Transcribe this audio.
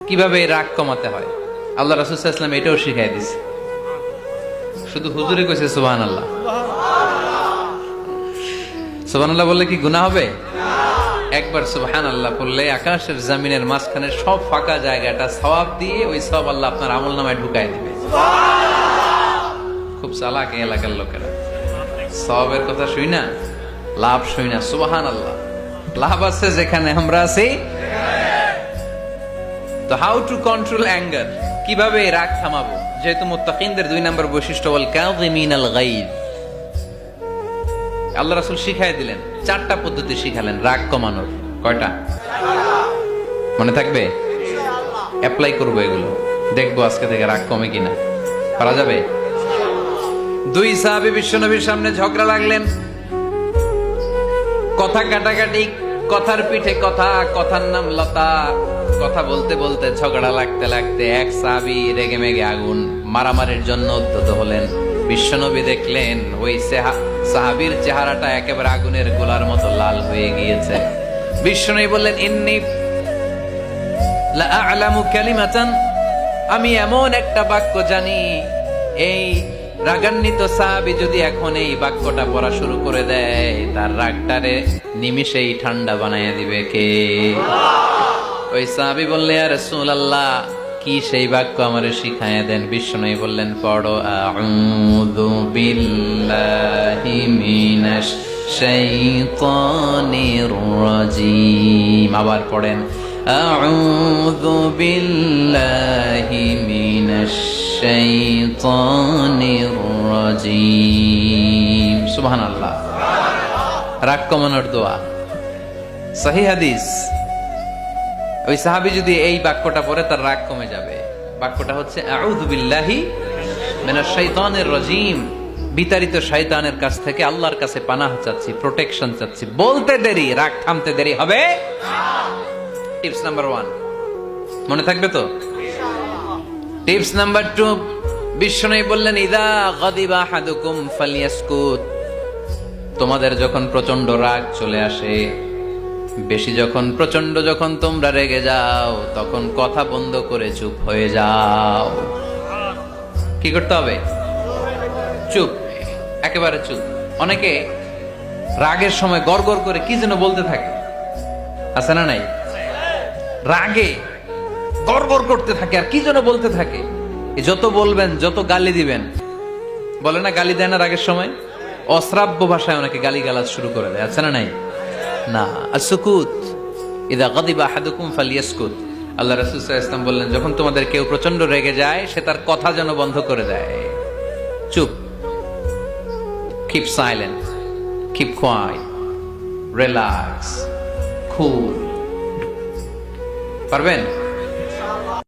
কিভাবে রাগ কমাতে হয় আল্লাহ রাসূল সাল্লাল্লাহু আলাইহি ওয়াসাল্লাম এটাও শিখাই দিয়েছে। শুধু হুজুরে কইছে সুবহানাল্লাহ। সুবহানাল্লাহ বললে কি গুনাহ হবে? একবার সুবহানাল্লাহ বললে আকাশের জমিনের মাঝখানে সব ফাঁকা জায়গাটা সওয়াব দিয়ে ওই সওয়াব আল্লাহ আপনার আমলনামায় ঢুকায় দিবে। খুব চালাক এই এলাকার লোকেরা, সওয়াবের কথা শুই না, লাভ শুই না। সুবহানাল্লাহ, লাভ আছে যেখানে আমরা আছি। তো হাউ টু কন্ট্রোল অ্যাঙ্গার, কিভাবে রাগ থামাবো? যেহেতু মুত্তাকিনদের 2 নম্বর বৈশিষ্ট্য ওয়াল কাযিমিনাল গায়জ, আল্লাহ রাসূল শিখাই দিলেন 4টা পদ্ধতি শিখালেন রাগ কমানোর। কয়টা মনে থাকবে? অ্যাপ্লাই করবো এগুলো, দেখবো আজকে থেকে রাগ কমে কিনা। পারা যাবে? 2 সাহাবী বিশ্বনবীর সামনে ঝগড়া লাগলেন, কথা কাটাকাটি, কথার পিঠে কথা, কথার নাম লতা। কথা বলতে বলতে ঝগড়া লাগতে লাগতে এক সাহাবী রেগে মেগে আগুন, মারামারির জন্য উদ্যত হলেন। বিশ্বনবী দেখলেন ওই সাহাবীর চেহারাটা একেবারে আগুনের গোলার মতো লাল হয়ে গিয়েছে। বিশ্বনবী বললেন, ইন্নী লা আ'লামু কালিমাতান, আমি এমন একটা বাক্য জানি, এই রাগান্বিত সাহাবী যদি এখন এই বাক্যটা পড়া শুরু করে দেয়, তার রাগটারে নিমিষেই ঠান্ডা বানায় দিবে কে? ওই সাহাবী বললেন, ইয়া রাসূলুল্লাহ, কি সেই বাক্য আমারে শিখায়া দেন। বিশ্বনবী বললেন, পড়ো আউযু বিল্লাহি মিনাশ শাইতানির রাজীম। আবার পড়েন আউযু বিল্লাহি মিনাশ শাইতানির রাজীম। সুবহানাল্লাহ। রাগ কমানোর দোয়া, সহিহ হাদিস। ওই সাহাবী যদি এই বাক্যটা পড়ে তার রাগ কমে যাবে। বাক্যটা হচ্ছে আউযু বিল্লাহি মিনাশ শাইতানির রাজীম, বিতাড়িত শয়তানের কাছ থেকে আল্লাহর কাছে পানাহ চাচ্ছি, প্রোটেকশন চাচ্ছি। বলতে দেরি, রাগ থামতে দেরি হবে না। টিপস নাম্বার 1 মনে থাকবে তো? টিপস নাম্বার 2, বিশ্বনবী বললেন, ইযা গাদিবা আহাদুকুম ফালইয়াসকুত, তোমাদের যখন প্রচন্ড রাগ চলে আসে, বেশি যখন প্রচন্ড যখন তোমরা রেগে যাও, তখন কথা বন্ধ করে চুপ হয়ে যাও। কি করতে হবে? চুপ, একেবারে চুপ। অনেকে রাগের সময় গড়গড় করে কি যেন বলতে থাকে, আছে না নাই? রাগে গড়গড় করতে থাকে আর কি যেন বলতে থাকে। যত বলবেন, যত গালি দিবেন, বলে না গালি দেয় না রাগের সময়, অশ্রাব্য ভাষায় অনেকে গালি গালাজ শুরু করে দেয়, আছে না নাই? না, আসুকুত, ইযা গাদিবা আহাদুকুম ফালইয়াসকুত। আল্লাহ রাসূল সাল্লাল্লাহু আলাইহি ওয়াসাল্লাম বললেন, যখন তোমাদের কেউ প্রচন্ড রেগে যায়, সে তার কথা যেন বন্ধ করে দেয়। চুপ, keep silent, keep quiet, relax, cool. পারবেন?